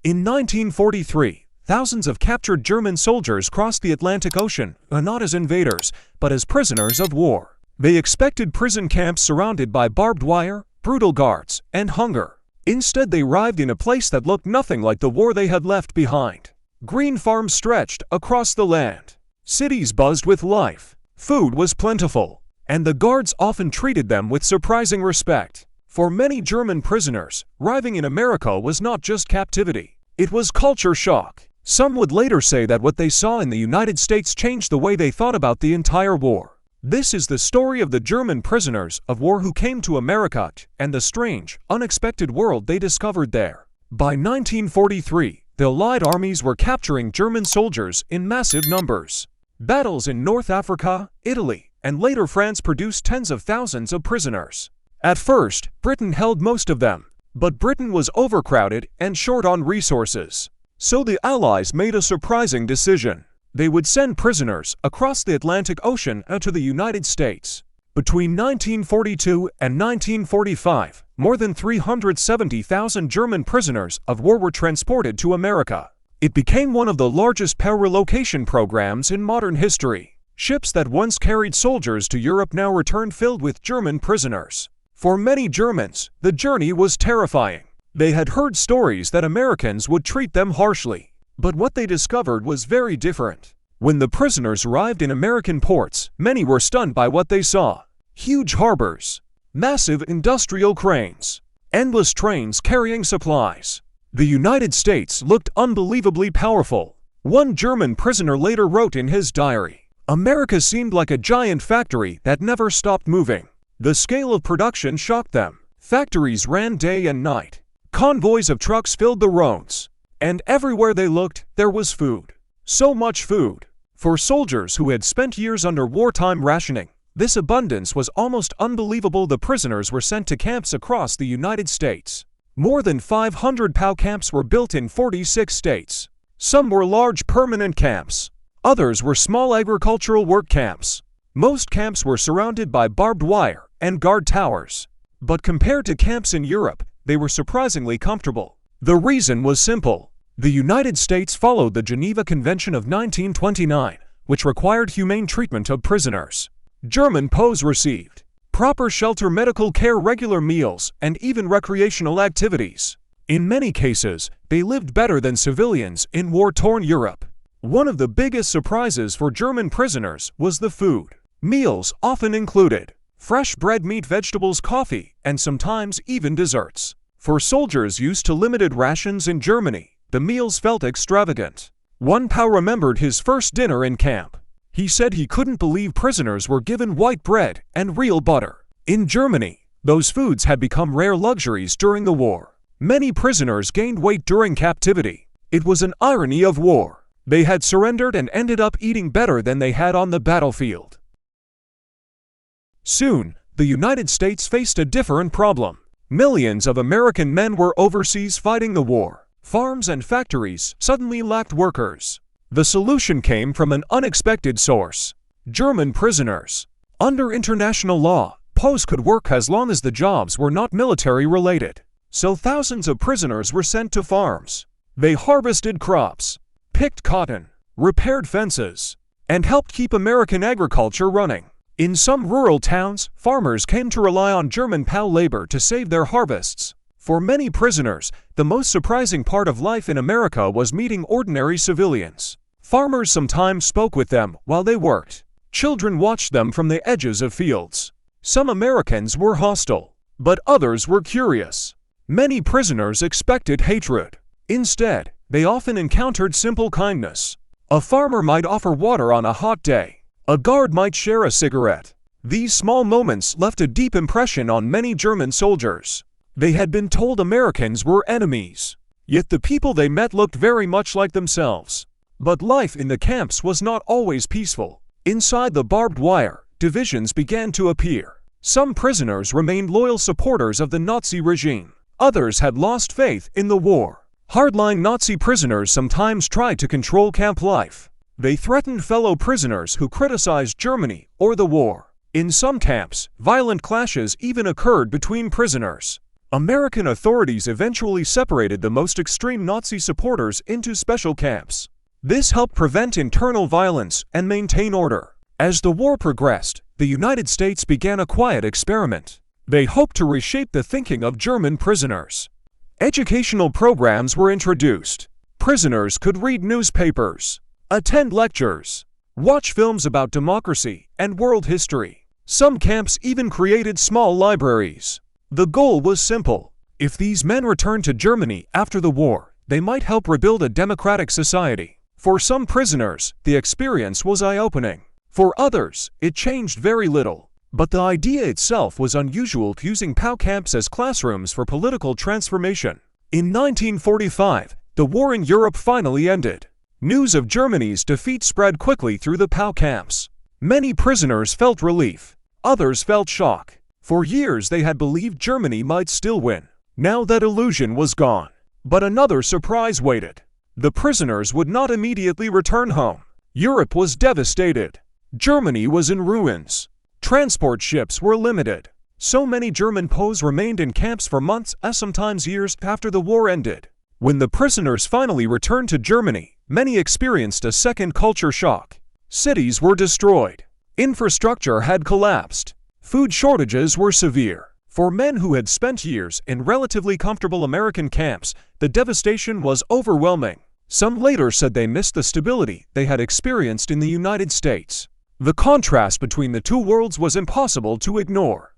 In 1943, thousands of captured German soldiers crossed the Atlantic Ocean, not as invaders, but as prisoners of war. They expected prison camps surrounded by barbed wire, brutal guards, and hunger. Instead, they arrived in a place that looked nothing like the war they had left behind. Green farms stretched across the land. Cities buzzed with life. Food was plentiful, and the guards often treated them with surprising respect. For many German prisoners, arriving in America was not just captivity. It was culture shock. Some would later say that what they saw in the United States changed the way they thought about the entire war. This is the story of the German prisoners of war who came to America and the strange, unexpected world they discovered there. By 1943, the Allied armies were capturing German soldiers in massive numbers. Battles in North Africa, Italy, and later France produced tens of thousands of prisoners. At first, Britain held most of them, but Britain was overcrowded and short on resources. So the Allies made a surprising decision. They would send prisoners across the Atlantic Ocean to the United States. Between 1942 and 1945, more than 370,000 German prisoners of war were transported to America. It became one of the largest relocation programs in modern history. Ships that once carried soldiers to Europe now returned filled with German prisoners. For many Germans, the journey was terrifying. They had heard stories that Americans would treat them harshly. But what they discovered was very different. When the prisoners arrived in American ports, many were stunned by what they saw. Huge harbors, massive industrial cranes, endless trains carrying supplies. The United States looked unbelievably powerful. One German prisoner later wrote in his diary, "America seemed like a giant factory that never stopped moving." The scale of production shocked them. Factories ran day and night. Convoys of trucks filled the roads. And everywhere they looked, there was food. So much food. For soldiers who had spent years under wartime rationing, this abundance was almost unbelievable. The prisoners were sent to camps across the United States. More than 500 POW camps were built in 46 states. Some were large permanent camps. Others were small agricultural work camps. Most camps were surrounded by barbed wire and guard towers. But compared to camps in Europe, they were surprisingly comfortable. The reason was simple. The United States followed the Geneva Convention of 1929, which required humane treatment of prisoners. German POWs received proper shelter, medical care, regular meals, and even recreational activities. In many cases, they lived better than civilians in war-torn Europe. One of the biggest surprises for German prisoners was the food. Meals often included fresh bread, meat, vegetables, coffee, and sometimes even desserts. For soldiers used to limited rations in Germany, the meals felt extravagant. One POW remembered his first dinner in camp. He said he couldn't believe prisoners were given white bread and real butter. In Germany, those foods had become rare luxuries during the war. Many prisoners gained weight during captivity. It was an irony of war. They had surrendered and ended up eating better than they had on the battlefield. Soon, the United States faced a different problem. Millions of American men were overseas fighting the war. Farms and factories suddenly lacked workers. The solution came from an unexpected source: German prisoners. Under international law, POWs could work as long as the jobs were not military-related. So thousands of prisoners were sent to farms. They harvested crops, picked cotton, repaired fences, and helped keep American agriculture running. In some rural towns, farmers came to rely on German POW labor to save their harvests. For many prisoners, the most surprising part of life in America was meeting ordinary civilians. Farmers sometimes spoke with them while they worked. Children watched them from the edges of fields. Some Americans were hostile, but others were curious. Many prisoners expected hatred. Instead, they often encountered simple kindness. A farmer might offer water on a hot day. A guard might share a cigarette. These small moments left a deep impression on many German soldiers. They had been told Americans were enemies, yet the people they met looked very much like themselves. But life in the camps was not always peaceful. Inside the barbed wire, divisions began to appear. Some prisoners remained loyal supporters of the Nazi regime. Others had lost faith in the war. Hardline Nazi prisoners sometimes tried to control camp life. They threatened fellow prisoners who criticized Germany or the war. In some camps, violent clashes even occurred between prisoners. American authorities eventually separated the most extreme Nazi supporters into special camps. This helped prevent internal violence and maintain order. As the war progressed, the United States began a quiet experiment. They hoped to reshape the thinking of German prisoners. Educational programs were introduced. Prisoners could read newspapers, attend lectures, watch films about democracy and world history. Some camps even created small libraries. The goal was simple. If these men returned to Germany after the war, they might help rebuild a democratic society. For some prisoners, the experience was eye-opening. For others, it changed very little. But the idea itself was unusual, using POW camps as classrooms for political transformation. In 1945, the war in Europe finally ended. News of Germany's defeat spread quickly through the POW camps. Many prisoners felt relief. Others felt shock. For years they had believed Germany might still win. Now that illusion was gone. But another surprise waited. The prisoners would not immediately return home. Europe was devastated. Germany was in ruins. Transport ships were limited. So many German POWs remained in camps for months, sometimes years, after the war ended. When the prisoners finally returned to Germany, many experienced a second culture shock. Cities were destroyed. Infrastructure had collapsed. Food shortages were severe. For men who had spent years in relatively comfortable American camps, the devastation was overwhelming. Some later said they missed the stability they had experienced in the United States. The contrast between the two worlds was impossible to ignore.